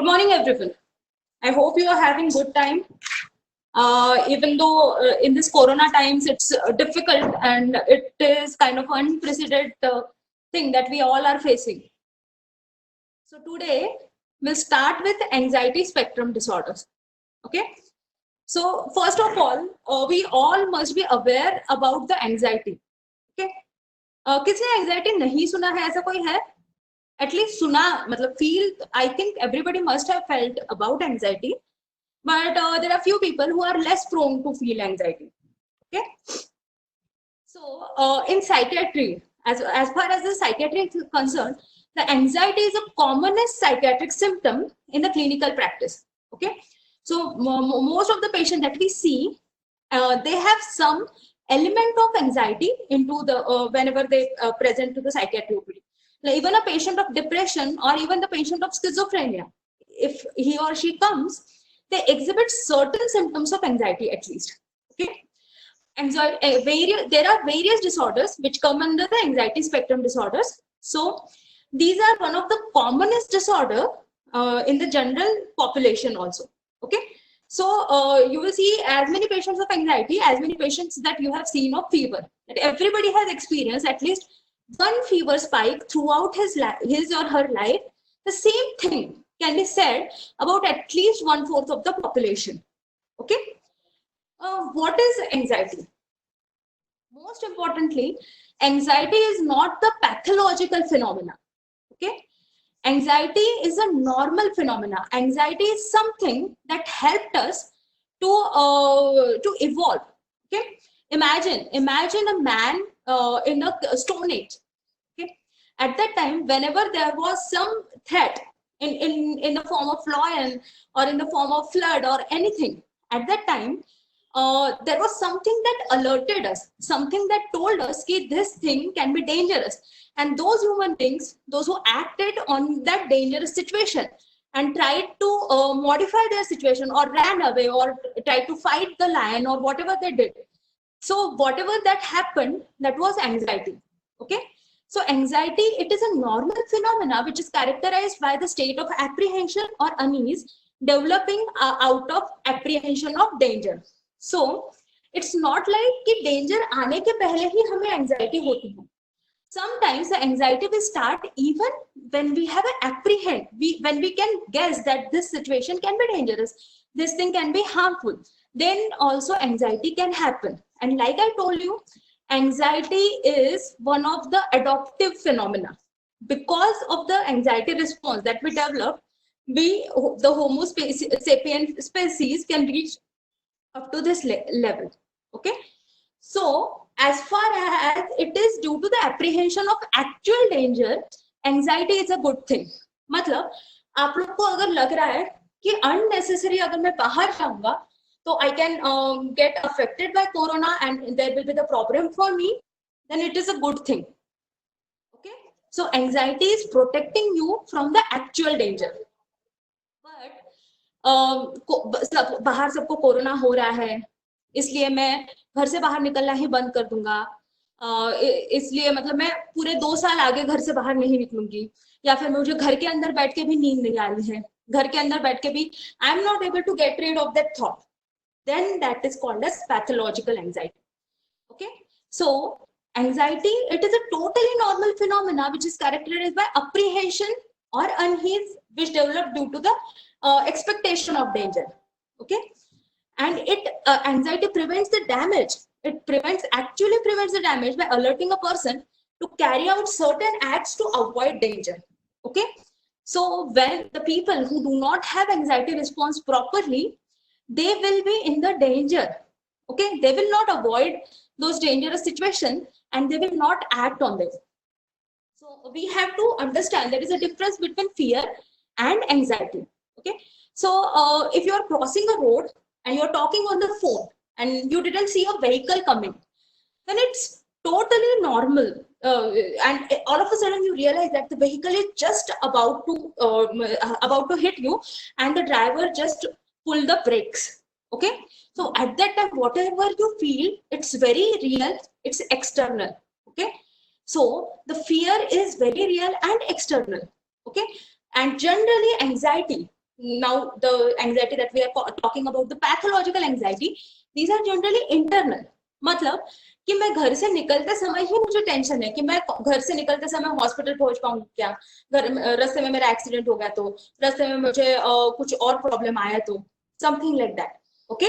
Good morning, everyone. I hope you are having good time. Even though in this Corona times it's difficult and it is kind of unprecedented thing that we all are facing. So today we'll start with anxiety spectrum disorders. Okay. So first of all, we all must be aware about the anxiety. Okay. किसने anxiety नहीं सुना है? ऐसा कोई है? At least सुना मतलब feel. I think everybody must have felt about anxiety. But there are few people who are less prone to feel anxiety. Okay. So in psychiatry, as far as the psychiatry is concerned, the anxiety is the commonest psychiatric symptom in the clinical practice. Okay. So most of the patients that we see, they have some element of anxiety into the whenever they present to the psychiatry OPD. Like even a patient of depression or even the patient of schizophrenia, if he or she comes, they exhibit certain symptoms of anxiety at least. Okay. There are various disorders which come under the anxiety spectrum disorders. So these are one of the commonest disorder in the general population also. Okay. So you will see as many patients of anxiety, as many patients that you have seen of fever. That everybody has experienced at least one fever spike throughout his or her life. The same thing can be said about at least 1/4 of the population. Okay. What is anxiety? Most importantly, anxiety is not the pathological phenomena. Okay. Anxiety is a normal phenomena. Anxiety is something that helped us to evolve. Okay. Imagine a man in a stone age. Okay. At that time, whenever there was some threat in the form of lion or in the form of flood or anything, at that time, there was something that alerted us, something that told us that this thing can be dangerous. And those human beings, those who acted on that dangerous situation and tried to modify their situation or ran away or tried to fight the lion or whatever they did. So whatever that happened, that was anxiety. Okay. So anxiety, it is a normal phenomena which is characterized by the state of apprehension or unease developing out of apprehension of danger. So it's not like कि danger आने के पहले ही हमें anxiety होती है. Sometimes the anxiety will start even when we have an apprehend, when we can guess that this situation can be dangerous, this thing can be harmful, then also anxiety can happen. And like I told you, anxiety is one of the adaptive phenomena. Because of the anxiety response that we develop, the Homo sapien species can reach up to this level. Okay. So as far as it is due to the apprehension of actual danger, anxiety is a good thing. मतलब आप लोग को अगर लग रहा है कि unnecessary अगर मैं बाहर जाऊंगा तो I can get affected by corona and there will be the problem for me, then it is a good thing. Okay. So anxiety is protecting you from the actual danger. But बाहर सबको corona हो रहा है, इसलिए मैं घर से बाहर निकलना ही बंद कर दूंगा, इसलिए मतलब मैं पूरे 2 साल आगे घर से बाहर नहीं निकलूंगी, या फिर मुझे घर के अंदर बैठ के भी नींद नहीं आ रही है, घर के अंदर बैठ के भी I am not able to get rid of that thought, then that is called as pathological anxiety. Okay. So anxiety, it is a totally normal phenomena which is characterized by apprehension or unease which develop due to the expectation of danger. Okay. And anxiety prevents the damage. It actually prevents the damage by alerting a person to carry out certain acts to avoid danger. Okay. So when the people who do not have anxiety response properly, they will be in the danger. Okay. They will not avoid those dangerous situations and they will not act on them. So we have to understand there is a difference between fear and anxiety. Okay. So if you are crossing a road and you're talking on the phone and you didn't see a vehicle coming, then it's totally normal. And all of a sudden you realize that the vehicle is just about to hit you and the driver just pull the brakes. Okay. So at that time, whatever you feel, it's very real, it's external. Okay. So the fear is very real and external. Okay. And generally anxiety, now the anxiety that we are talking about, the pathological anxiety, these are generally internal. मतलब कि मैं घर से निकलते समय ही मुझे tension है कि मैं घर से निकलते समय हॉस्पिटल पहुंच पाऊंगी क्या, रास्ते में मेरा एक्सीडेंट हो गया तो, रास्ते में मुझे कुछ और प्रॉब्लम आया तो, something like that. Okay,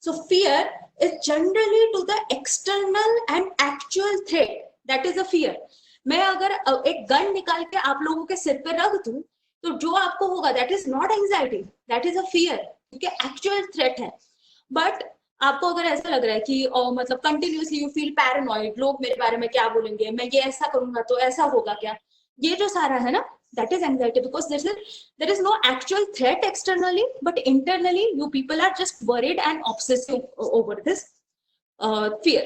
so fear is generally to the external and actual threat, that is a fear. मैं अगर एक गन निकाल के आप लोगों के सिर पे रख दूं तो जो आपको होगा that is not anxiety, that is a fear, क्योंकि एक्चुअल थ्रेट है. बट आपको अगर ऐसा लग रहा है कि मतलब कंटिन्यूसली यू फील पैरानॉइड, लोग मेरे बारे में क्या बोलेंगे, मैं ये ऐसा करूंगा तो ऐसा होगा क्या, ये जो सारा है ना, that is anxiety, because there is no actual threat externally, but internally you people are just worried and obsessive over this fear.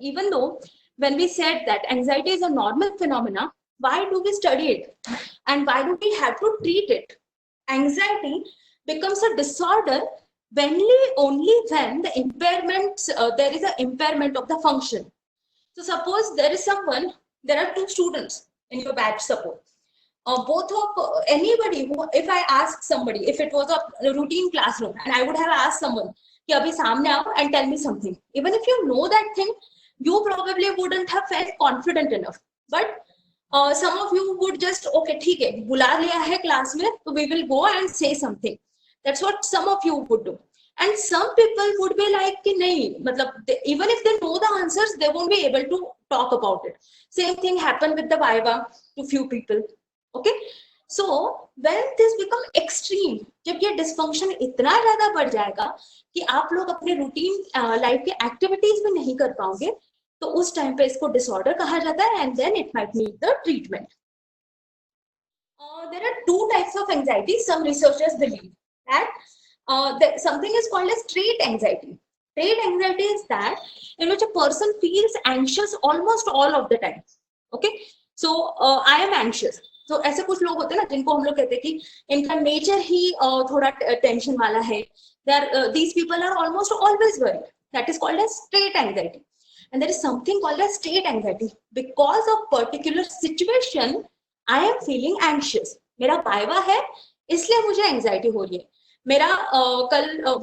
Even though when we said that anxiety is a normal phenomena, why do we study it and why do we have to treat it? Anxiety becomes a disorder only when the impairments, there is an impairment of the function. So suppose there are two students in your batch, suppose both of anybody who, if I ask somebody, if it was a routine classroom and I would have asked someone कि अभी सामने आओ and tell me something, even if you know that thing, you probably wouldn't have felt confident enough. But some of you would just, okay ठीक है, बुला लिया है class में तो we will go and say something. That's what some of you would do. And some people would be like कि नहीं, मतलब even if they know the answers, they won't be able to talk about it. Same thing happened with the Viva to few people. Okay, so when this become extreme, जब ये dysfunction इतना ज़्यादा बढ़ जाएगा कि आप लोग अपने रूटीन लाइफ के एक्टिविटीज भी नहीं कर पाओगे, तो उस टाइम पे इसको डिसऑर्डर कहा जाता है, and then it might need the treatment. There are two types of anxiety. Some researchers believe that something is called as trait anxiety. Trait anxiety is that in which a person feels anxious almost all of the time. Okay, so I am anxious. तो ऐसे कुछ लोग होते हैं ना जिनको हम लोग कहते हैं कि इनका नेचर ही थोड़ा टेंशन वाला है. These people are almost always worried. That is called as trait anxiety. And there is something called as state anxiety. Because of particular situation, I am feeling anxious. मेरा वाइवा है इसलिए मुझे anxiety हो रही है. मेरा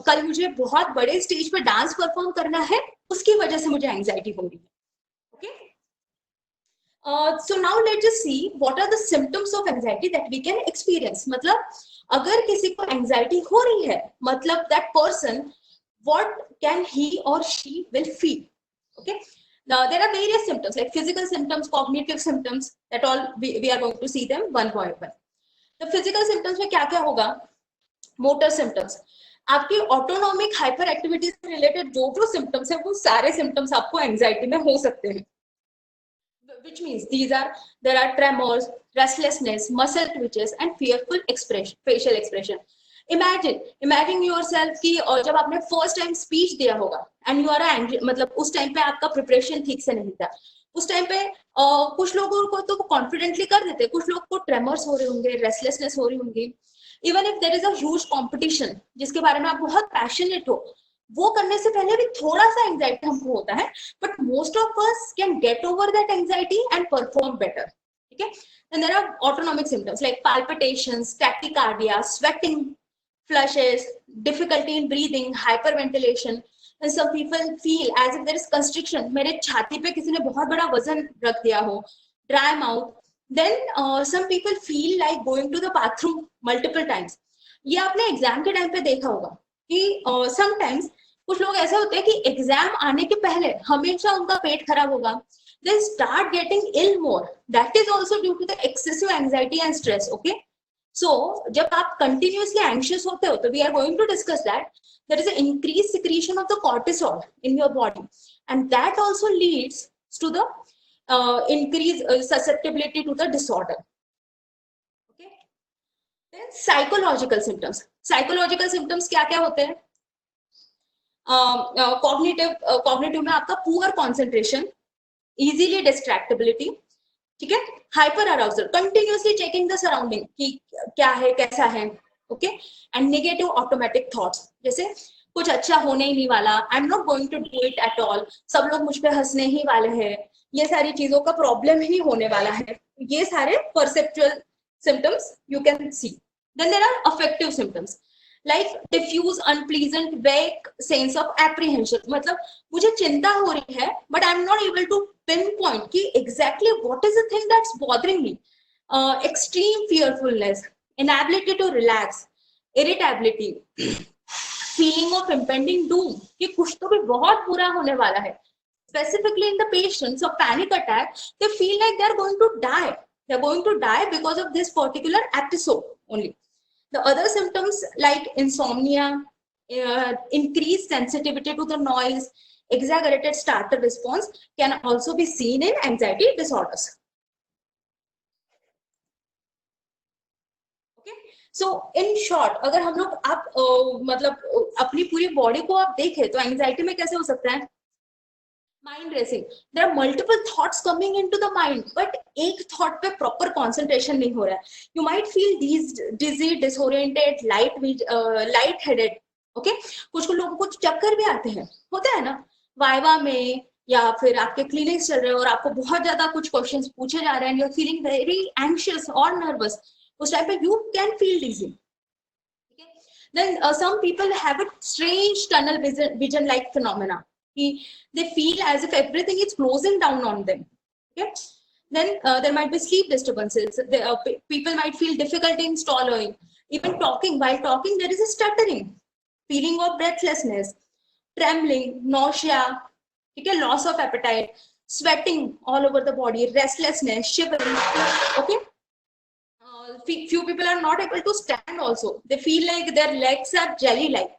कल मुझे बहुत बड़े स्टेज पे डांस परफॉर्म करना है, उसकी वजह से मुझे एंजाइटी हो रही है. Okay? So now let's just see what are the symptoms of anxiety that we can experience. मतलब अगर किसी को एंजाइटी हो रही है, मतलब that person, what can he or she will feel? Okay, now there are various symptoms like physical symptoms, cognitive symptoms, that all we are going to see them one by one. The physical symptoms में क्या क्या होगा? Motor symptoms, आपकी autonomic hyper activity से related जो जो symptoms है वो सारे सिम्टम्स आपको एंजाइटी में हो सकते हैं. Which means there are tremors, restlessness, muscle twitches and fearful expression, facial expression. Imagine yourself कि जब आपने फर्स्ट टाइम स्पीच दिया होगा एंड यू आर एंग्री, मतलब उस टाइम पे आपका प्रिपरेशन ठीक से नहीं था, उस टाइम पे कुछ लोगों को तो कॉन्फिडेंटली कर देते, कुछ लोग को ट्रेमर्स हो रहे होंगे, रेस्टलेसनेस हो रही होंगी. Even if there is a huge competition जिसके बारे में आप बहुत पैशनेट हो, वो करने से पहले भी थोड़ा सा एंजाइटी हमको होता है, but most of us can get over that anxiety and perform better. ठीक है, and there are autonomic symptoms like palpitations, tachycardia, sweating, flushes, difficulty in breathing, hyperventilation, and some people feel as if there is constriction. मेरे छाती पे किसी ने बहुत बड़ा वजन रख दिया हो, dry mouth. Then some people feel like going to the bathroom multiple times. ये आपने एग्जाम के टाइम पे देखा होगा कि sometimes कुछ लोग ऐसे होते हैं कि एग्जाम आने के पहले हमेशा उनका पेट खराब होगा. They start getting ill more. That is also due to the excessive anxiety and stress. Okay. So जब आप continuously anxious होते हो तो we are going to discuss that there is an increased secretion of the cortisol in your body, and that also leads to the increased susceptibility to the disorder. Okay. Then psychological symptoms. Psychological symptoms क्या क्या होते हैं? Cognitive में आपका poor concentration, easily distractibility, ठीक है, hyper arousal, continuously checking the surrounding कि क्या है कैसा है. Okay, and negative automatic thoughts, जैसे कुछ अच्छा होने ही नहीं वाला, I am not going to do it at all, सब लोग मुझ पे हंसने ही वाले हैं, ये सारी चीजों का प्रॉब्लम ही होने वाला है. ये सारे perceptual symptoms you can see. Then there are affective symptoms like diffuse, unpleasant, vague sense of apprehension. मतलब मुझे चिंता हो रही है, but I'm not able to pinpoint कि exactly what is the thing that's bothering me. Extreme fearfulness, inability to relax, irritability, feeling of impending doom कि कुछ तो भी बहुत बुरा होने वाला है. Specifically in the patients of panic attack, they feel like they're going to die. They're going to die because of this particular episode only. The other symptoms like insomnia, increased sensitivity to the noise, exaggerated startle response can also be seen in anxiety disorders. Okay, so in short, अगर हम लोग आप मतलब अपनी पूरी body को आप देखें तो एंजाइटी में कैसे हो सकता है? Mind racing. There are multiple thoughts coming into the mind, but एक thought पे proper concentration नहीं हो रहा है. You might feel dizzy, disoriented, light-headed. Okay? कुछ लोगों को चक्कर भी आते हैं, होता है ना? वाइवा में या फिर आपके क्लिनिक्स चल रहे हैं और आपको बहुत ज्यादा कुछ क्वेश्चंस पूछे जा रहे हैं, you're feeling very anxious or nervous. उस टाइम पे you can feel dizzy. Okay? Then some people have a strange tunnel vision-like phenomena. They feel as if everything is closing down on them. Okay? Then there might be sleep disturbances. People might feel difficulty in swallowing. Even talking, while talking, there is a stuttering, feeling of breathlessness, trembling, nausea, okay, loss of appetite, sweating all over the body, restlessness, shivering. Okay? Few people are not able to stand also. They feel like their legs are jelly-like.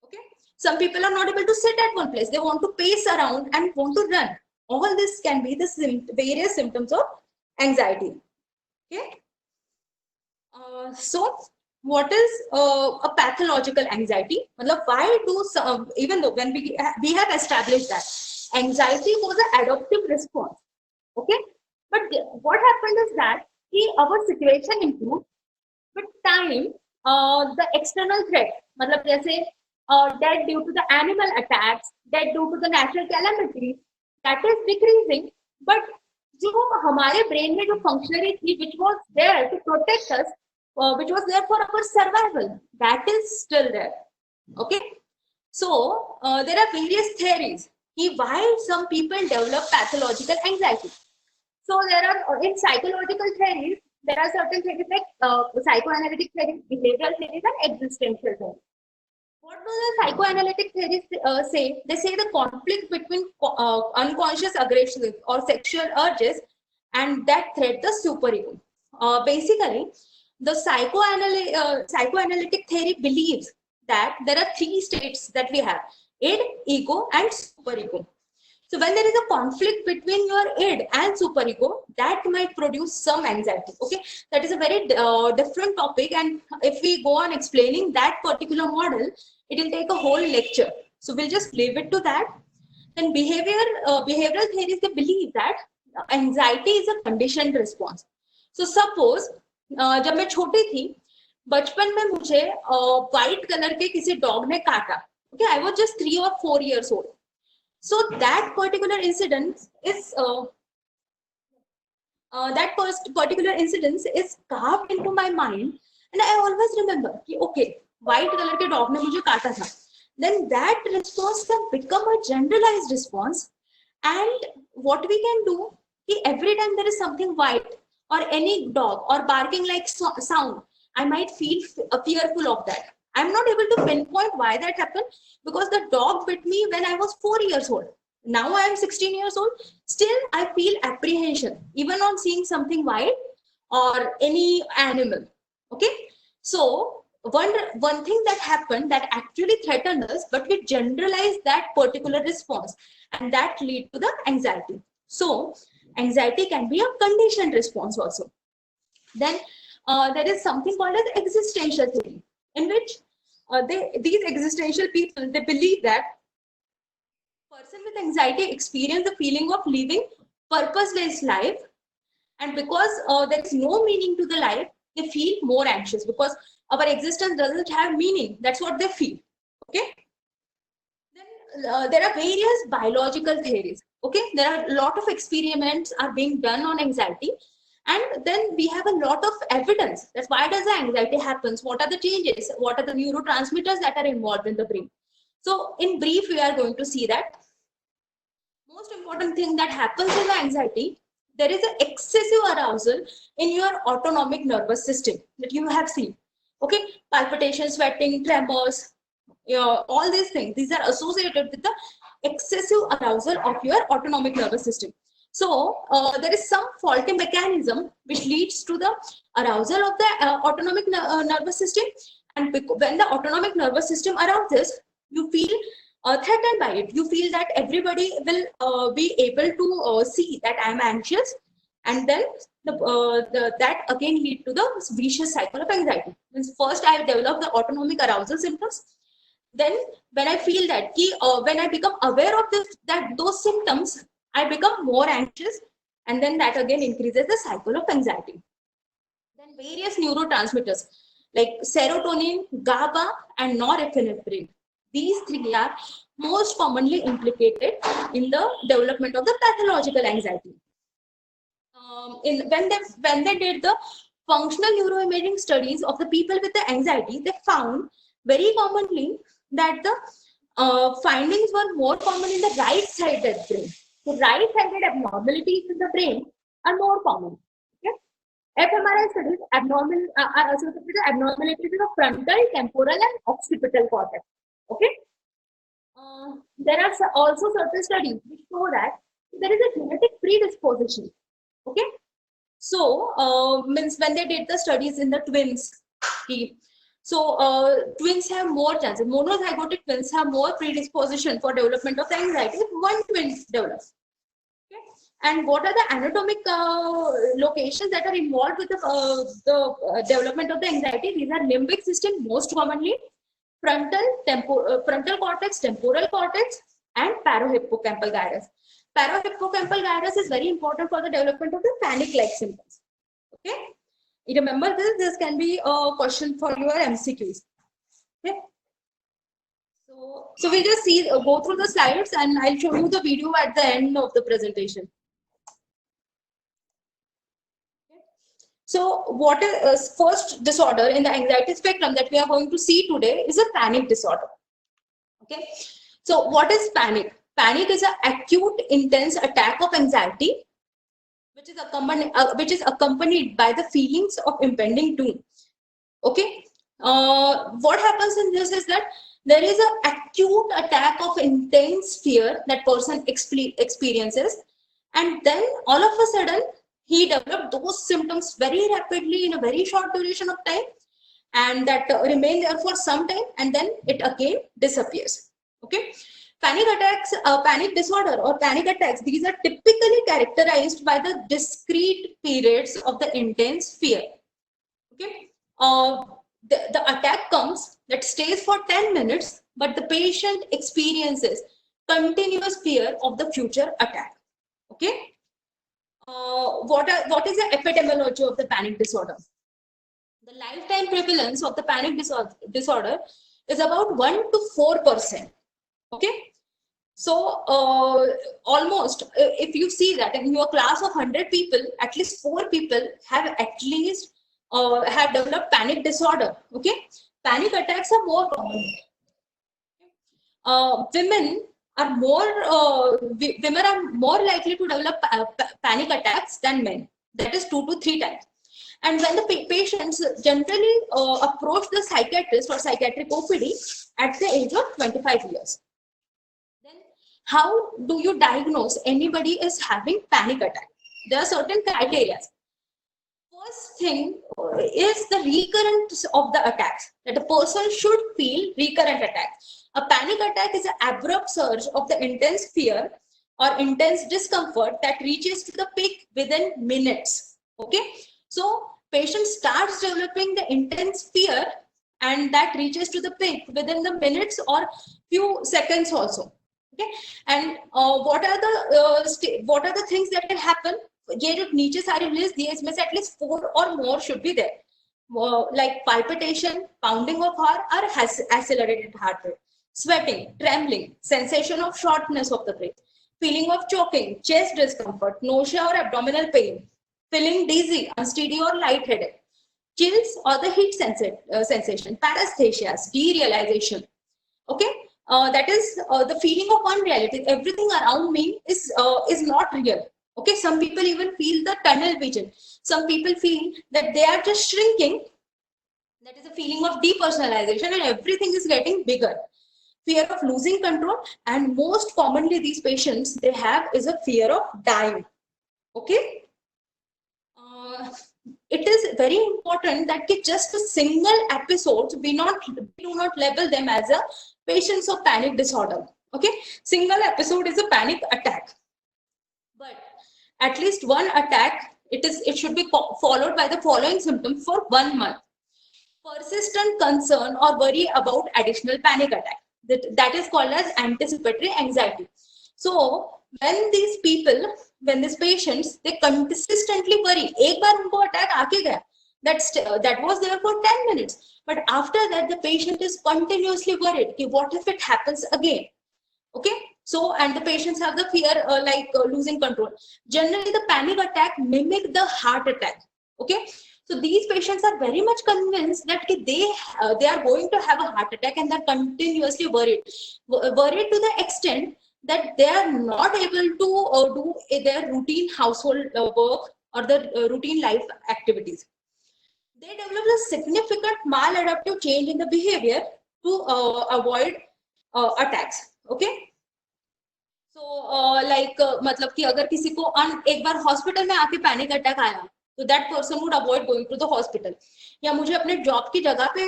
Okay? Some people are not able to sit at one place. They want to pace around and want to run. All this can be the various symptoms of anxiety. Okay. So what is a pathological anxiety? Why do some, even though when we have established that anxiety was an adaptive response. Okay. But what happened is that our situation improved with time. The external threat, मतलब जैसे death due to the animal attacks, death due to the natural calamities, that is decreasing. But जो हमारे brain में जो functionary थी, which was there to protect us, which was there for our survival, that is still there. Okay, so there are various theories why some people develop pathological anxiety. So there are in psychological theories, there are certain theories like psychoanalytic theories, behavioral theories, and existential theories. What do the psychoanalytic theories say? They say the conflict between unconscious aggression or sexual urges and that threat the superego. Basically, the psychoanalytic theory believes that there are three states that we have: id, ego, and superego. So when there is a conflict between your id and superego, that might produce some anxiety. Okay, that is a very different topic, and if we go on explaining that particular model, it will take a whole lecture. So we'll just leave it to that. Then behavioral theories, they believe that anxiety is a conditioned response. So suppose जब मैं छोटी थी, बचपन में मुझे white colour के किसी dog ने काटा. Okay, I was just 3 or 4 years old. So that particular incident is particular incident is carved into my mind, and I always remember कि okay, white color के dog ने मुझे काटा था. Then that response can become a generalized response, and what we can do every time there is something white or any dog or barking like sound, I might feel fearful of that. I'm not able to pinpoint why that happened, because the dog bit me when I was 4 years old. Now I am 16 years old. Still, I feel apprehension even on seeing something white or any animal. Okay, so one thing that happened that actually threatened us, but we generalized that particular response, and that lead to the anxiety. So anxiety can be a conditioned response also. Then there is something called as existential theory, in which these existential people, they believe that person with anxiety experience the feeling of living purposeless life, and because there is no meaning to the life, they feel more anxious because our existence doesn't have meaning. That's what they feel. Okay. Then there are various biological theories. Okay, there are a lot of experiments are being done on anxiety, And then we have a lot of evidence that why does the anxiety happens, what are the changes, what are the neurotransmitters that are involved in the brain. So in brief, we are going to see that most important thing that happens in the anxiety, there is an excessive arousal in your autonomic nervous system that you have seen. Okay, palpitation, sweating, tremors, all these things, these are associated with the excessive arousal of your autonomic nervous system. So there is some faulty mechanism which leads to the arousal of the autonomic nervous system. And when the autonomic nervous system arouses, you feel threatened by it. You feel that everybody will be able to see that I am anxious, and then that again lead to the vicious cycle of anxiety. Means first I develop the autonomic arousal symptoms. Then when I feel that when I become aware of those symptoms, I become more anxious, and then that again increases the cycle of anxiety. Then various neurotransmitters like serotonin, GABA, and norepinephrine. These three are most commonly implicated in the development of the pathological anxiety. When they did the functional neuroimaging studies of the people with the anxiety, they found very commonly that the findings were more common in the right-sided brain. So right-sided abnormalities in the brain are more common. Okay? fMRI studies are associated with abnormalities in the frontal, temporal, and occipital cortex. Okay. There are also certain studies which show that there is a genetic predisposition. Okay. So means when they did the studies in the twins, so twins have more chances. Monozygotic twins have more predisposition for development of anxiety if one twin develops. Okay. And what are the anatomic locations that are involved with the development of the anxiety? These are limbic system most commonly, frontal cortex, temporal cortex, and parohippocampal gyrus. Parohippocampal gyrus is very important for the development of the panic-like symptoms. Okay, remember this. This can be a question for your MCQs. Okay. So we just go through the slides, and I'll show you the video at the end of the presentation. So what is first disorder in the anxiety spectrum that we are going to see today is a panic disorder. Okay. So what is panic? Panic is an acute, intense attack of anxiety, which is accompanied by the feelings of impending doom. Okay. What happens in this is that there is an acute attack of intense fear that person experiences, and then all of a sudden he developed those symptoms very rapidly in a very short duration of time, and that remain there for some time, and then it again disappears. Okay. Panic attacks, panic disorder or panic attacks, these are typically characterized by the discrete periods of the intense fear. Okay. The attack comes, that stays for 10 minutes, but the patient experiences continuous fear of the future attack. Okay. What is the epidemiology of the panic disorder? The lifetime prevalence of the panic disorder is about 1 to 4%. Okay. So almost, if you see that in your class of 100 people, at least 4 people have have developed panic disorder. Okay. Panic attacks are more common. Women are more likely to develop panic attacks than men. That is 2 to 3 times. And when the patients generally approach the psychiatrist or psychiatric OPD at the age of 25 years. Then how do you diagnose anybody is having panic attack? There are certain criteria. First thing is the recurrence of the attacks, that a person should feel recurrent attacks. A panic attack is an abrupt surge of the intense fear or intense discomfort that reaches to the peak within minutes. Okay. So patient starts developing the intense fear, and that reaches to the peak within the minutes or few seconds also. Okay. And what are the things that can happen? ये जो नीचे सारे list दिए इसमें से at least 4 or more should be there, like palpitation, pounding of heart, or accelerated heart rate, sweating, trembling, sensation of shortness of the breath, feeling of choking, chest discomfort, nausea or abdominal pain, feeling dizzy, unsteady or lightheaded, chills or the heat sensation, paresthesias, derealization. Okay, that is the feeling of unreality. Everything around me is not real. Okay, some people even feel the tunnel vision. Some people feel that they are just shrinking. That is a feeling of depersonalization, and everything is getting bigger. Fear of losing control, and most commonly these patients they have is a fear of dying. Okay, uh, it is very important that just a single episodes we do not label them as a patients of panic disorder. Okay, single episode is a panic attack, but at least one attack it should be followed by the following symptoms for 1 month. Persistent concern or worry about additional panic attack. That is called as anticipatory anxiety. So when these people, when these patients, they consistently worry, एक बार उनको attack आके गया, that was there for 10 minutes. But after that, the patient is continuously worried, okay, what if it happens again? Okay, so and the patients have the fear losing control. Generally, the panic attack mimic the heart attack. Okay, so these patients are very much convinced that they are going to have a heart attack, and they're continuously worried to the extent that they are not able to do their routine household work or the routine life activities. They develop a significant maladaptive change in the behavior to avoid attacks. Okay, so मतलब कि अगर किसी को एक बार hospital में आके panic attack आया, तो that person would avoid going to the hospital. या मुझे अपने जॉब की जगह पे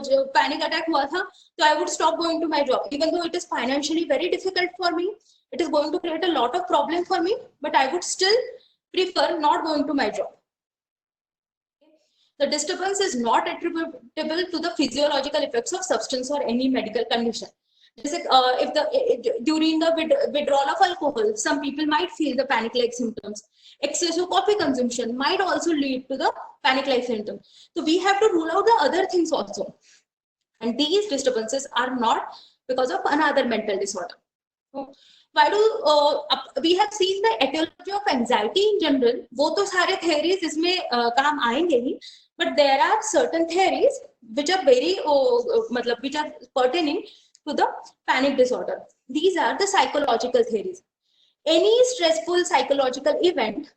जो पैनिक अटैक हुआ था, तो I would stop going to my job, even though it is financially very difficult for me, it is going to create a lot of problem for me, but I would still prefer not going to my job. The disturbance is not attributable to the physiological effects of substance or any medical condition. During the withdrawal of alcohol, some people might feel the panic-like symptoms. Excessive coffee consumption might also lead to the panic-like symptoms. So we have to rule out the other things also. And these disturbances are not because of another mental disorder. So, why do we have seen the etiology of anxiety in general? वो तो सारे theories इसमें काम आएंगे ही, but there are certain theories which are very which are pertaining to the panic disorder. These are the psychological theories. Any stressful psychological event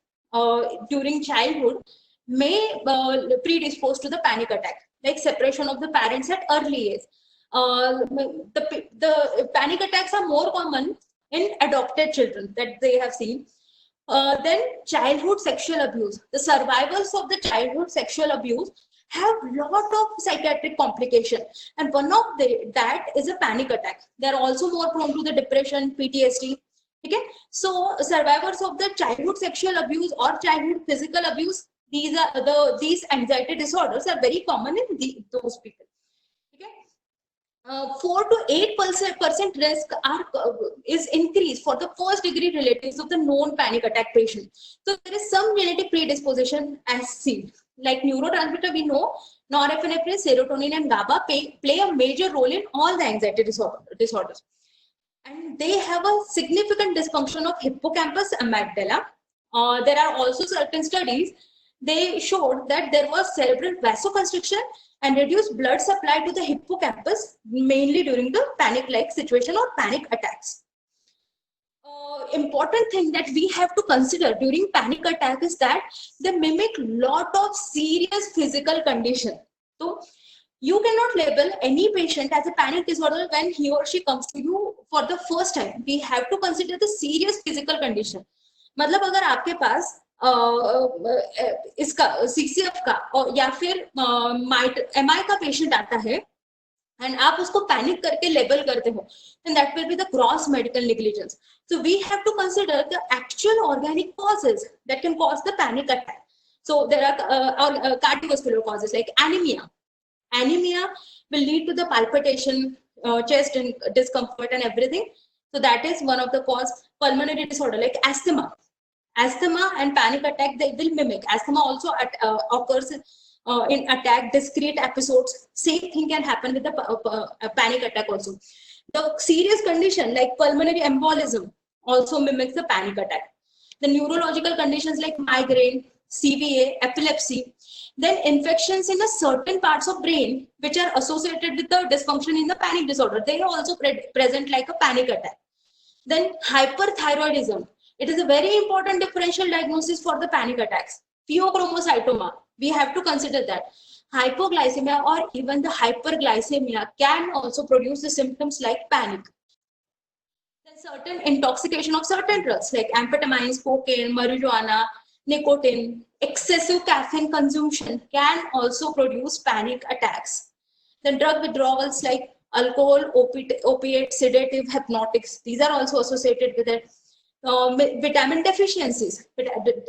during childhood may predispose to the panic attack, like separation of the parents at early age. The panic attacks are more common in adopted children that they have seen. Then childhood sexual abuse. The survivors of the childhood sexual abuse have lot of psychiatric complication, and one of that is a panic attack. They are also more prone to the depression, PTSD. Okay, so survivors of the childhood sexual abuse or childhood physical abuse, these anxiety disorders are very common in those people. 4 to 8% risk is increased for the first degree relatives of the known panic attack patient. So there is some genetic predisposition as seen. Like neurotransmitter, we know norepinephrine, serotonin, and GABA play a major role in all the anxiety disorders. And they have a significant dysfunction of hippocampus amygdala. There are also certain studies, they showed that there was cerebral vasoconstriction and reduced blood supply to the hippocampus, mainly during the panic-like situation or panic attacks. Important thing that we have to consider during panic attack is that they mimic lot of serious physical condition. So you cannot label any patient as a panic disorder when he or she comes to you for the first time. We have to consider the serious physical condition. मतलब अगर आपके पास इसका CCF का और या फिर MI का patient आता है and आप उसको पैनिक करके लेबल करते हो, then that will be the gross medical negligence. So we have to consider the actual organic causes that can cause the panic attack. So there are cardiovascular causes like anemia. Anemia will lead to the palpitation, chest and discomfort and everything. So that is one of the cause. Pulmonary disorder like asthma. Asthma and panic attack, they will mimic. Asthma also occurs in attack, discrete episodes. Same thing can happen with the panic attack also. The serious condition like pulmonary embolism also mimics the panic attack. The neurological conditions like migraine, CVA, epilepsy, then infections in a certain parts of brain which are associated with the dysfunction in the panic disorder. They also present like a panic attack. Then hyperthyroidism. It is a very important differential diagnosis for the panic attacks. Pheochromocytoma, we have to consider that. Hypoglycemia or even the hyperglycemia can also produce the symptoms like panic. Then certain intoxication of certain drugs like amphetamines, cocaine, marijuana, nicotine, excessive caffeine consumption can also produce panic attacks. Then drug withdrawals like alcohol, opiate, sedative, hypnotics, these are also associated with it. Vitamin deficiencies,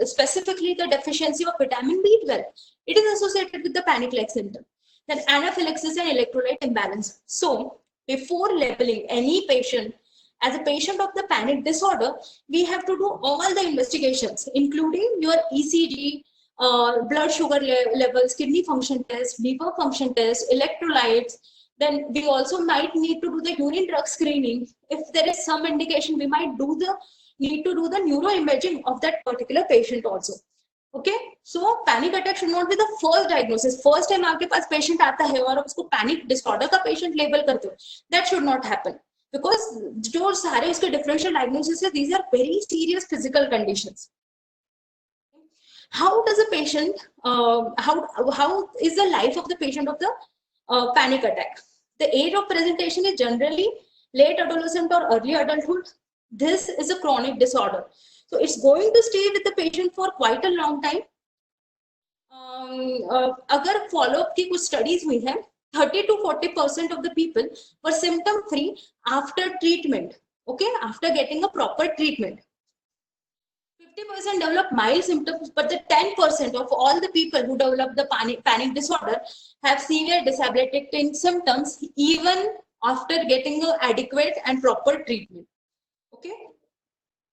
specifically the deficiency of vitamin B12, it is associated with the panic-like symptom. Then anaphylaxis and electrolyte imbalance. So before labeling any patient as a patient of the panic disorder, we have to do all the investigations, including your ECG, blood sugar levels, kidney function test, liver function test, electrolytes. Then we also might need to do the urine drug screening. If there is some indication, we might need to do the neuroimaging of that particular patient also. Okay, so panic attack should not be the first diagnosis. First time आपके पास patient आता है और उसको panic disorder का patient label करते हो, that should not happen. Because जो सारे इसके differential diagnoses है, these are very serious physical conditions. How does a patient, how is the life of the patient of the panic attack? The age of presentation is generally late adolescent or early adulthood. This is a chronic disorder. So it's going to stay with the patient for quite a long time. अगर follow-up की कुछ studies हुई हैं, 30 to 40% of the people were symptom free after treatment. Okay, after getting a proper treatment. 50% develop mild symptoms, but the 10% of all the people who develop the panic disorder have severe debilitating symptoms even after getting an adequate and proper treatment. Okay,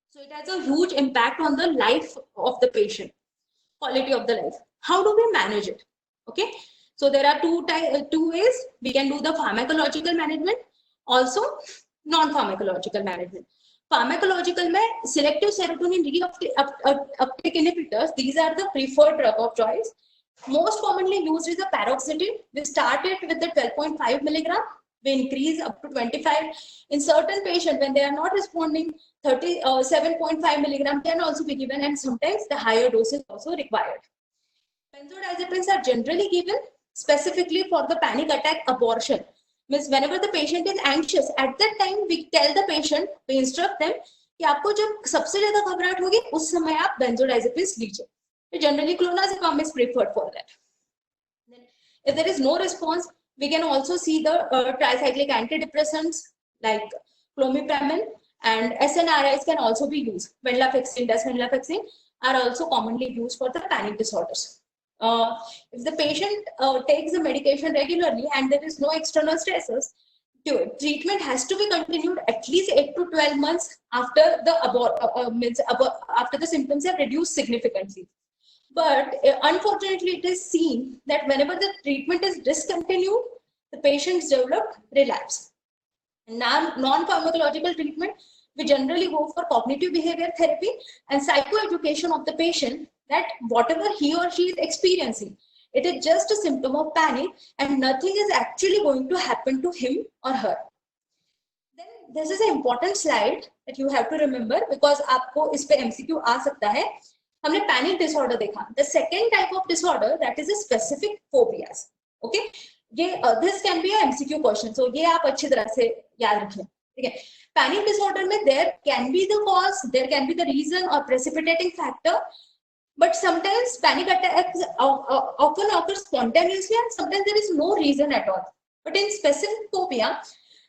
so it has a huge impact on the life of the patient, quality of the life. How do we manage it? Okay, so there are two ways we can do the pharmacological management, also non-pharmacological management. Pharmacological में selective serotonin reuptake inhibitors, these are the preferred drug of choice. Most commonly used is the paroxetine. We started with the 12.5 milligram. We increase up to 25. In certain patients, when they are not responding, 7.5 milligram can also be given, and sometimes the higher dose is also required. Benzodiazepines are generally given specifically for the panic attack abortion. Means whenever the patient is anxious, at that time we tell the patient, we instruct them कि आपको जब सबसे ज्यादा घबराहट होगी उस समय आप benzodiazepines लीजिए. Generally clonazepam is preferred for that. Then, if there is no response, we can also see the tricyclic antidepressants like clomipramine, and SNRIs can also be used. Venlafaxine, desvenlafaxine are also commonly used for the panic disorders. If the patient takes the medication regularly and there is no external stressors, treatment has to be continued at least 8 to 12 months after the after the symptoms have reduced significantly. But unfortunately, it is seen that whenever the treatment is discontinued, the patients develop relapse. Non-pharmacological treatment, we generally go for cognitive behavior therapy and psychoeducation of the patient that whatever he or she is experiencing, it is just a symptom of panic and nothing is actually going to happen to him or her. Then this is an important slide that you have to remember because आपको इस पे MCQ आ सकता है. हमने panic disorder देखा. The second type of disorder, that is a specific phobias. Okay, this can be a MCQ question. So ये आप अच्छी तरह से याद रखें. ठीक है. Panic disorder में there can be the cause, there can be the reason or precipitating factor. But sometimes panic attacks often occur spontaneously and sometimes there is no reason at all. But in specific phobia,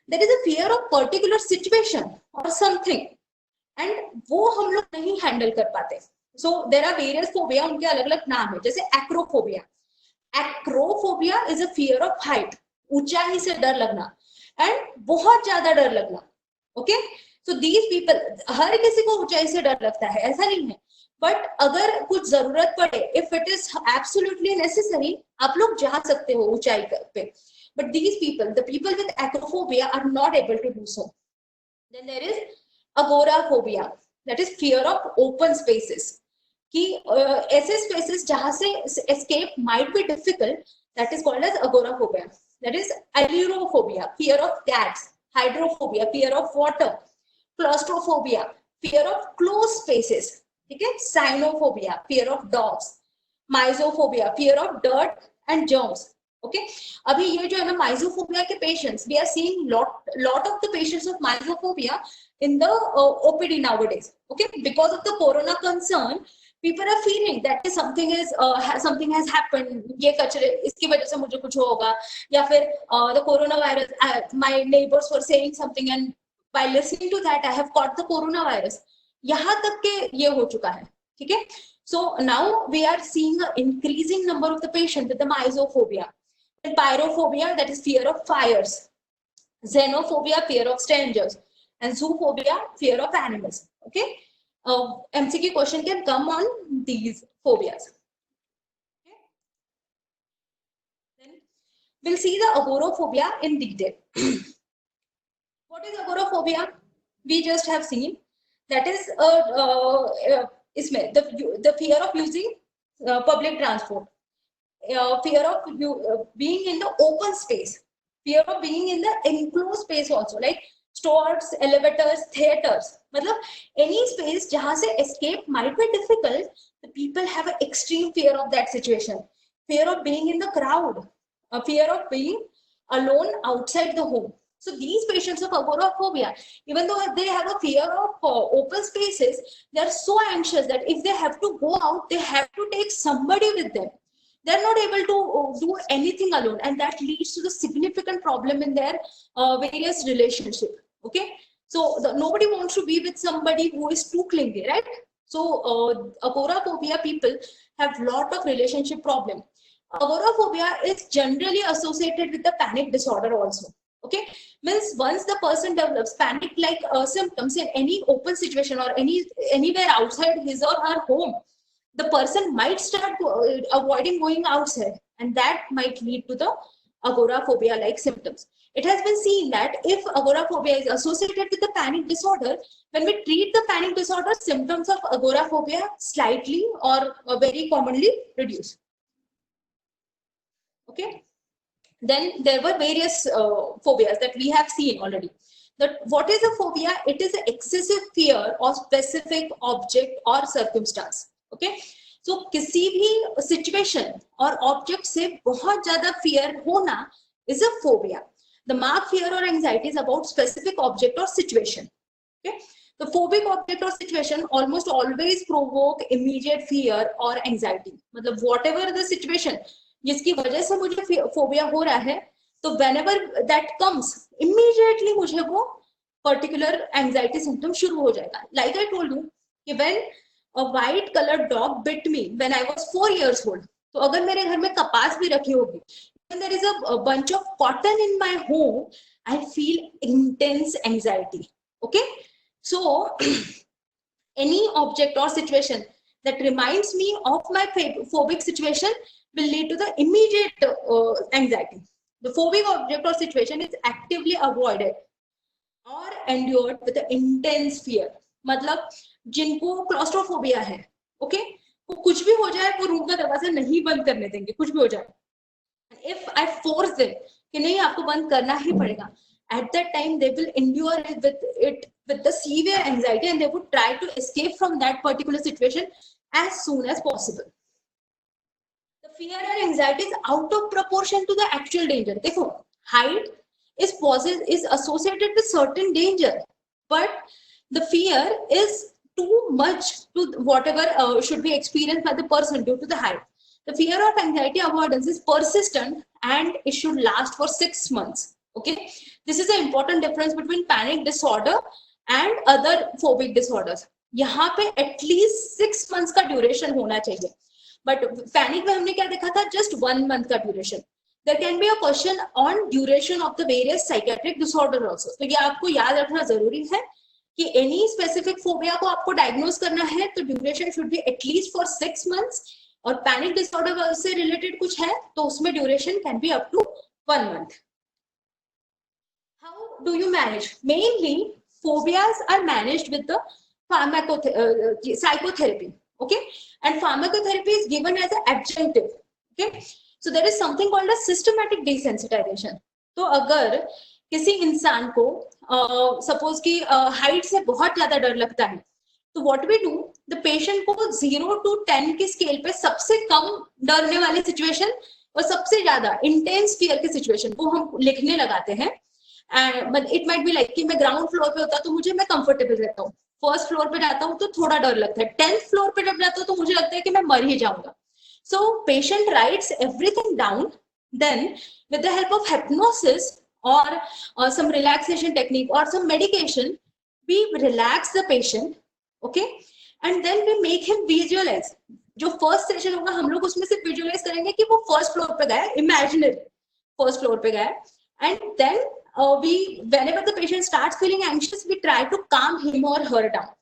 there is a fear of particular situation or something. And वो हम लोग नहीं handle कर पाते. So there are various phobia, उनके अलग-अलग नाम है. जैसे acrophobia. Acrophobia is a fear of height. ऊंचाई से डर लगना. And बहुत ज़्यादा डर लगना. Okay? So these people, हर किसी को ऊंचाई से डर लगता है. ऐसा नहीं है. बट अगर कुछ जरूरत पड़े, if it is absolutely necessary, आप लोग जा सकते हो ऊंचाई पे. But these people, the people with acrophobia are not able to do so. Then there is agoraphobia, that is fear of open spaces. कि ऐसे स्पेसेस जहां से escape might be difficult, that is called as agoraphobia. That is ailurophobia, fear of cats. Hydrophobia, fear of water. Claustrophobia, fear of close spaces. ठीक है. Sinophobia, fear of dogs. Mysophobia, fear of dirt and germs. Okay. अभी ये जो है ना mysophobia के patients, we are seeing lot of the patients of mysophobia in the OPD nowadays. Okay, because of the corona concern, people are feeling that something has happened. ये कचरे इसकी वजह से मुझे कुछ होगा, या फिर the coronavirus, my neighbors were saying something and by listening to that I have caught the coronavirus. यहाँ तक के ये हो चुका है. ठीक है. So now we are seeing an increasing number of the patients with the mysophobia. And pyrophobia, that is fear of fires. Xenophobia, fear of strangers. And zoophobia, fear of animals. Okay. MCQ question can come on these phobias. Okay. Then we'll see the agoraphobia in detail. What is agoraphobia? We just have seen that is the fear of using public transport, fear of being in the open space, fear of being in the enclosed space also, like stores, elevators, theaters. मतलब any space जहाँ से escape might be difficult, the people have an extreme fear of that situation. Fear of being in the crowd, a fear of being alone outside the home. So these patients of agoraphobia, even though they have a fear of open spaces, they are so anxious that if they have to go out, they have to take somebody with them. They're not able to do anything alone, and that leads to the significant problem in their various relationship. Okay. So nobody wants to be with somebody who is too clingy, right? So agoraphobia people have lot of relationship problem. Agoraphobia is generally associated with the panic disorder also. Okay. Means once the person develops panic like symptoms in any open situation or anywhere outside his or her home, the person might start avoiding going outside, and that might lead to the agoraphobia like symptoms. It has been seen that if agoraphobia is associated with the panic disorder, when we treat the panic disorder, symptoms of agoraphobia slightly or very commonly reduce. Okay. Then there were various phobias that we have seen already. That what is a phobia? It is an excessive fear of specific object or circumstance. Okay. So किसी भी situation और object से बहुत ज़्यादा fear होना is a phobia. The marked fear or anxiety is about specific object or situation. Okay. The phobic object or situation almost always provoke immediate fear or anxiety. मतलब whatever the situation जिसकी वजह से मुझे phobia हो रहा है, तो whenever that comes, immediately मुझे वो particular anxiety symptom शुरू हो जाएगा. Like I told you कि when a white colored dog bit me when I was 4 years old, तो अगर मेरे घर में कपास भी रखी होगी, when there is a bunch of cotton in my home, I feel intense anxiety. Okay. So any object or situation that reminds me of my phobic situation will lead to the immediate anxiety. The phobic object or situation is actively avoided or endured with an intense fear. मतलब जिनको claustrophobia है, okay, वो कुछ भी हो जाए वो room का दरवाजा नहीं बंद करने देंगे, कुछ भी हो जाए. If I force them कि नहीं आपको बंद करना ही पड़ेगा, at that time they will endure it with the severe anxiety and they would try to escape from that particular situation as soon as possible. The fear and anxiety is out of proportion to the actual danger. देखो, height is associated with certain danger, but the fear is too much to whatever should be experienced by the person due to the height. The fear of anxiety avoidance is persistent and it should last for 6 months. Okay, this is an important difference between panic disorder and other phobic disorders. यहाँ पे at least 6 months का duration होना चाहिए, but panic में हमने क्या देखा था, just 1 month का duration. There can be a question on duration of the various psychiatric disorder also. तो ये आपको याद रखना जरूरी है कि any specific phobia को आपको diagnose करना है तो duration should be at least for 6 months, और panic disorder से related कुछ है तो उसमें duration can be up to 1 month. How do you manage? Mainly, phobias are managed with the psychotherapy. Okay, and pharmacotherapy is given as an adjunctive. Okay, so there is something called a systematic desensitization. तो अगर किसी इंसान को suppose कि height से बहुत ज्यादा डर लगता है, तो what we do, the patient को 0 to 10 की स्केल पे सबसे कम डरने वाली सिचुएशन और सबसे ज्यादा इंटेंस फियर की सिचुएशन को हम लिखने लगाते हैं. And it might be like कि मैं ग्राउंड फ्लोर पे होता तो मुझे मैं कंफर्टेबल रहता हूँ, फर्स्ट फ्लोर पे जाता हूँ तो थोड़ा डर लगता है, 10th फ्लोर पे जब जाता हूँ तो मुझे लगता है कि मैं मर ही जाऊंगा. So patient rights everything down, then with the help of hypnosis or some relaxation technique or some medication, we relax the patient. Okay, and then we make him visualize. जो फर्स्ट सेशन होगा हम लोग उसमें सिर्फ visualise करेंगे कि वो first floor पे गया, इमेजिनरी फर्स्ट फ्लोर पे गया, and then we whenever the patient starts feeling anxious, we try to calm him or her down.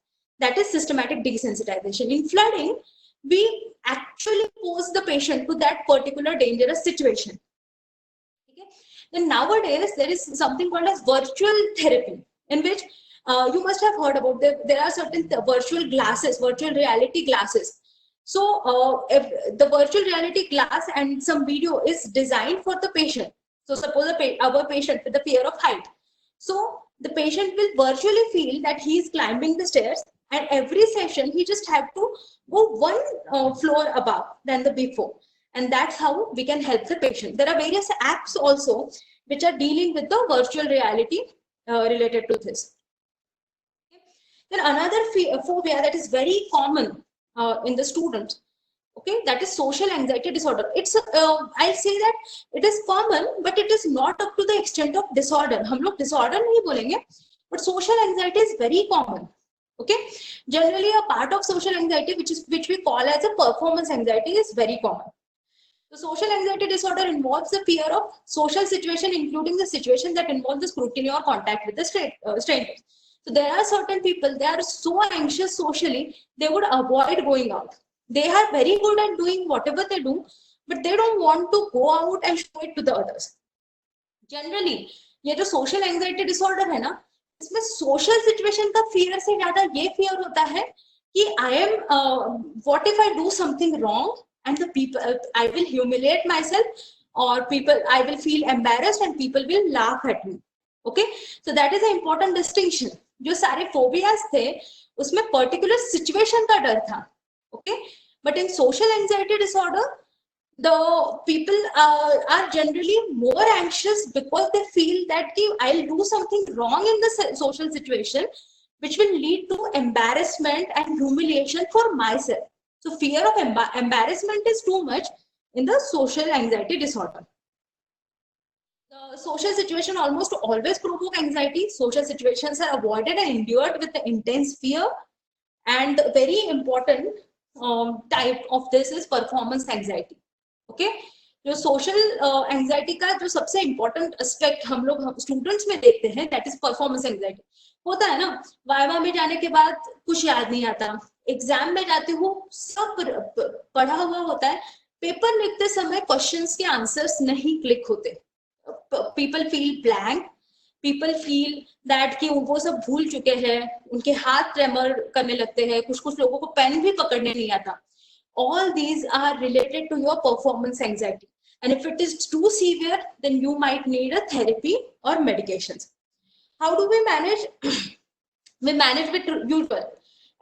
That is systematic desensitization. In flooding, we actually pose the patient to that particular dangerous situation. Okay? Then nowadays there is something called as virtual therapy, in which you must have heard about there are certain virtual glasses, virtual reality glasses. So if the virtual reality glass and some video is designed for the patient. So suppose our patient with the fear of height. So the patient will virtually feel that he is climbing the stairs, and every session he just have to go one floor above than the before. And that's how we can help the patient. There are various apps also which are dealing with the virtual reality related to this. Then another phobia that is very common in the students, okay, that is social anxiety disorder. It's I'll say that it is common, but it is not up to the extent of disorder. हम लोग disorder नहीं बोलेंगे, but social anxiety is very common. Okay, generally a part of social anxiety which we call as a performance anxiety is very common. The social anxiety disorder involves the fear of social situation, including the situation that involves the scrutiny or contact with the strangers. So there are certain people, they are so anxious socially, they would avoid going out. They are very good at doing whatever they do, but they don't want to go out and show it to the others. Generally, ये जो social anxiety disorder है ना, इसमें social situation का fear से ज़्यादा ये fear होता है कि I am what if I do something wrong and the people I will humiliate myself, or people I will feel embarrassed and people will laugh at me. Okay, so that is an important distinction. जो सारे phobias थे उसमें particular situation का डर था. Okay, but in social anxiety disorder, the people are generally more anxious because they feel that I'll do something wrong in the social situation which will lead to embarrassment and humiliation for myself. So fear of embarrassment is too much in the social anxiety disorder. The social situation almost always provoke anxiety. Social situations are avoided and endured with the intense fear. And the very important type of this is performance anxiety. Okay, जो social anxiety का जो सबसे important aspect हम लोग students में देखते हैं, that is performance anxiety. होता है ना, वाइवा में जाने के बाद कुछ याद नहीं आता, एग्जाम में जाते हो सब पढ़ा हुआ होता है, पेपर लिखते समय क्वेश्चंस के आंसर्स नहीं क्लिक होते, people feel blank, people feel that कि वो सब भूल चुके हैं, उनके हाथ ट्रेमर करने लगते हैं, कुछ लोगों को पेन भी पकड़ने नहीं आता. All these are related to your performance anxiety, and if it is too severe, then you might need a therapy or medications. How do we manage? We manage with usual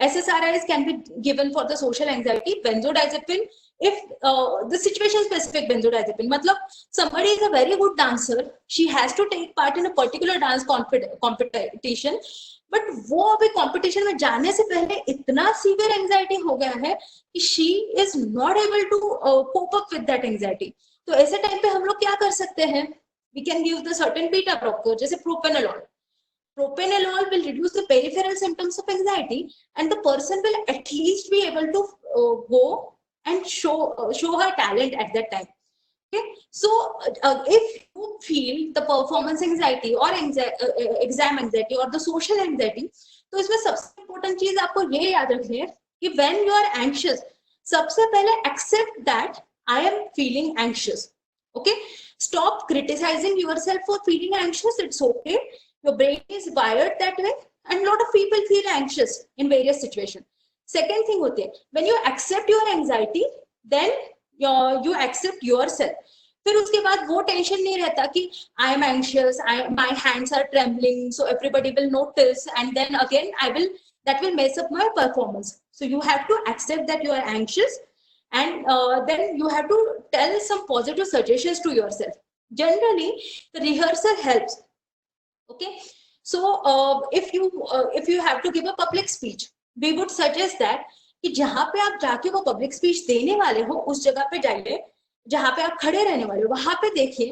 SSRIs can be given for the social anxiety, benzodiazepine, if the situation specific benzodiazepine, matlab somebody is a very good dancer, she has to take part in a particular dance competition, but वो अभी competition में जाने से पहले इतना severe anxiety हो गया है कि she is not able to cope up with that anxiety. तो ऐसे टाइम पे हम लोग क्या कर सकते हैं? We can give the certain beta blocker जैसे propranolol. Propranolol will reduce the peripheral symptoms of anxiety, and the person will at least be able to go and show her talent at that time. Okay, so if you feel the performance anxiety or exam anxiety or the social anxiety, तो इसमें सबसे important चीज आपको ये याद रखनी है कि when you are anxious, सबसे पहले accept that I am feeling anxious. Okay, stop criticizing yourself for feeling anxious. It's okay. Your brain is wired that way, and a lot of people feel anxious in various situations. Second thing होती है when you accept your anxiety then you accept yourself. फिर उसके बाद वो tension नहीं रहता कि I am anxious, my hands are trembling, so everybody will notice and then again I will that will mess up my performance. So you have to accept that you are anxious, and then you have to tell some positive suggestions to yourself. Generally the rehearsal helps. Okay, so if you have to give a public speech, we would suggest that कि जहां पे आप जाके वो public speech देने वाले हो उस जगह पे जाइए, जहां पे आप खड़े रहने वाले हो वहां पे देखिए,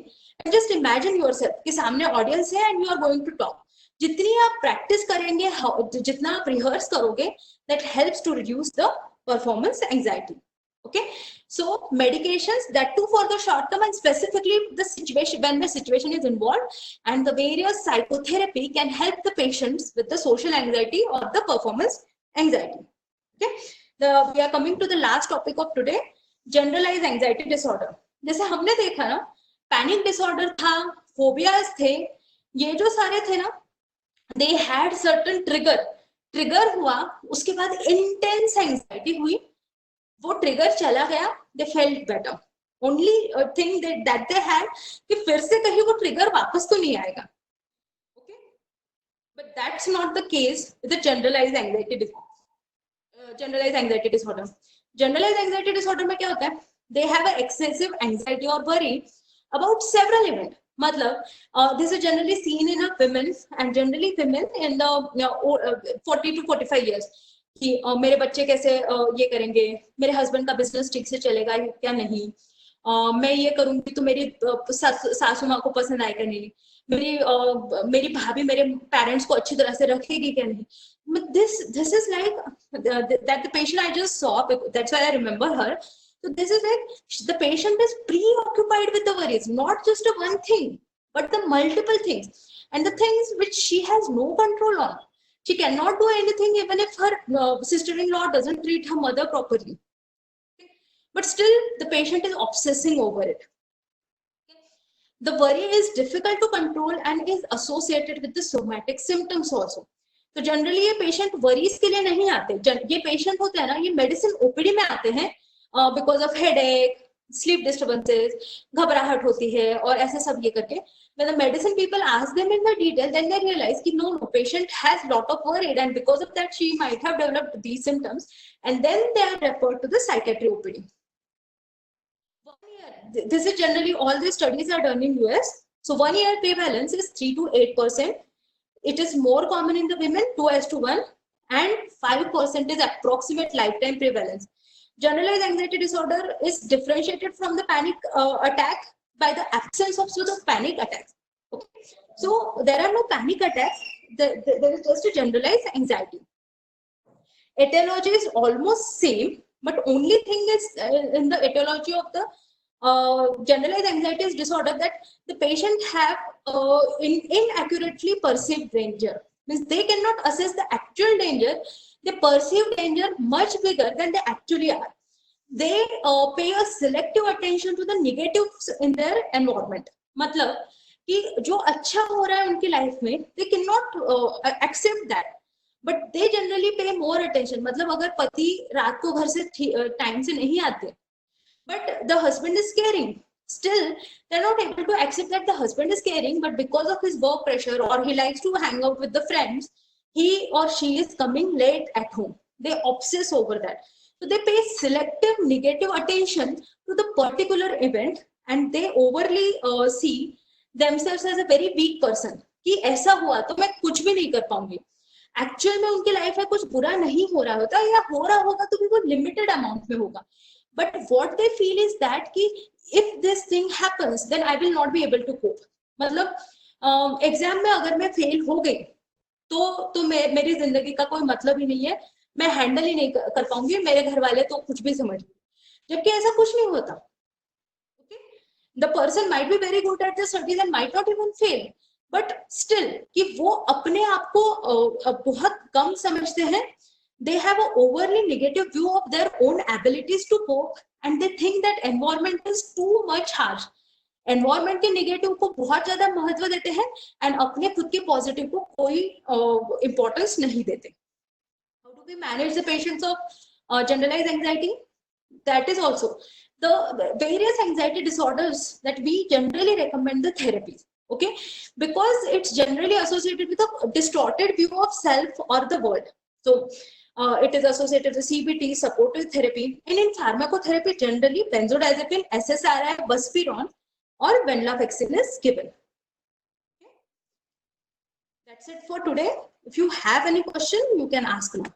एंड जस्ट इमेजिन योरसेल्फ कि सामने ऑडियंस है and you are going to talk. जितनी आप प्रैक्टिस करेंगे, जितना आप रिहर्स करोगे, that helps to reduce the performance anxiety. Okay, so medications, that too for the short term, and specifically the situation when the situation is involved, and the various psychotherapy can help the patients with the social anxiety or the performance anxiety. Okay, we are coming to the last topic of today, generalized anxiety disorder. जैसे हमने देखा ना, panic disorder था, phobias थे, ये जो सारे थे ना, they had certain trigger हुआ, उसके बाद intense anxiety हुई, वो ट्रिगर चला गया, they felt better. Only thing that they had कि फिर से कहीं वो ट्रिगर वापस तो नहीं आएगा. Okay, but that's not the case with the generalized anxiety disorder. Generalized anxiety disorder में क्या होता है? They have an excessive anxiety or worry about several events. मतलब this is generally seen in a women and generally women in the 40 to 45 years. कि मेरे बच्चे कैसे ये करेंगे, मेरे हस्बैंड का बिजनेस ठीक से चलेगा क्या नहीं, मैं ये करूंगी तो मेरी सासू माँ को पसंद आएगा नहीं, मेरी भाभी मेरे पेरेंट्स को अच्छी तरह से रखेगी क्या नहीं. This is like that the patient I just saw, that's why I remember her. So this is like the patient is preoccupied with the worries, not just a one thing, but the multiple things, and the things which she has no control on. She cannot do anything even if her sister-in-law doesn't treat her mother properly. But still, the patient is obsessing over it. The worry is difficult to control and is associated with the somatic symptoms also. तो generally ये patient worries के लिए नहीं आते. ये patient होते हैं ना, ये मेडिसिन ओपीडी में आते हैं because of headache, sleep disturbances, घबराहट होती है और ऐसे सब ये करके. When the medicine people ask them in the detail, then they realize that no, patient has lot of worry, and because of that she might have developed these symptoms, and then they are referred to the psychiatry OPD. 1 year, this is generally all the studies are done in US. So 1 year prevalence is 3 to 8%. It is more common in the women, 2:1, and 5% is approximate lifetime prevalence. Generalized anxiety disorder is differentiated from the panic attack by the absence of sort of panic attacks. Okay, so there are no panic attacks. There is just a generalized anxiety. Etiology is almost same, but only thing is in the etiology of the generalized anxiety disorder that the patient have inaccurately perceived danger. Means they cannot assess the actual danger. They perceive danger much bigger than they actually are. They pay a selective attention to the negatives in their environment. मतलब कि जो अच्छा हो रहा है उनकी life में, they cannot accept that, but they generally pay more attention. मतलब अगर पति रात को घर से टाइम से नहीं आते, but the husband is caring, still they're not able to accept that the husband is caring, but because of his work pressure or he likes to hang out with the friends, he or she is coming late at home. They obsess over that. So they pay selective negative attention to the particular event, and they overly see themselves as a very weak person. कि ऐसा हुआ तो मैं कुछ भी नहीं कर पाऊंगी. एक्चुअल में उनकी लाइफ में कुछ बुरा नहीं हो रहा होता, या हो रहा होगा तो भी वो लिमिटेड अमाउंट में होगा. But what they feel is that कि if this thing happens, then I will not be able to cope. मतलब एग्जाम में अगर मैं फेल हो गई तो मेरी जिंदगी का कोई मतलब ही नहीं है, मैं हैंडल ही नहीं कर पाऊंगी, मेरे घर वाले तो कुछ भी समझ लेंगे. जबकि ऐसा कुछ नहीं होता. The person might be very good at the studies and might not even fail, but still कि वो अपने आप को बहुत कम समझते हैं. They have an overly negative view of their own abilities to cope, and they think that environment is too much harsh. Environment के negative को बहुत ज्यादा महत्व देते हैं एंड अपने खुद के पॉजिटिव को कोई इंपॉर्टेंस नहीं देते. How to do we manage the patients of generalized anxiety? That is also the various anxiety disorders that we generally recommend the therapies. Okay, because it's generally associated with a distorted view of self or the world. So it is associated with CBT, supportive therapy, and in pharmacotherapy, generally benzodiazepine, SSRI, buspirone, or venlafaxine is given. Okay. That's it for today. If you have any question, you can ask now.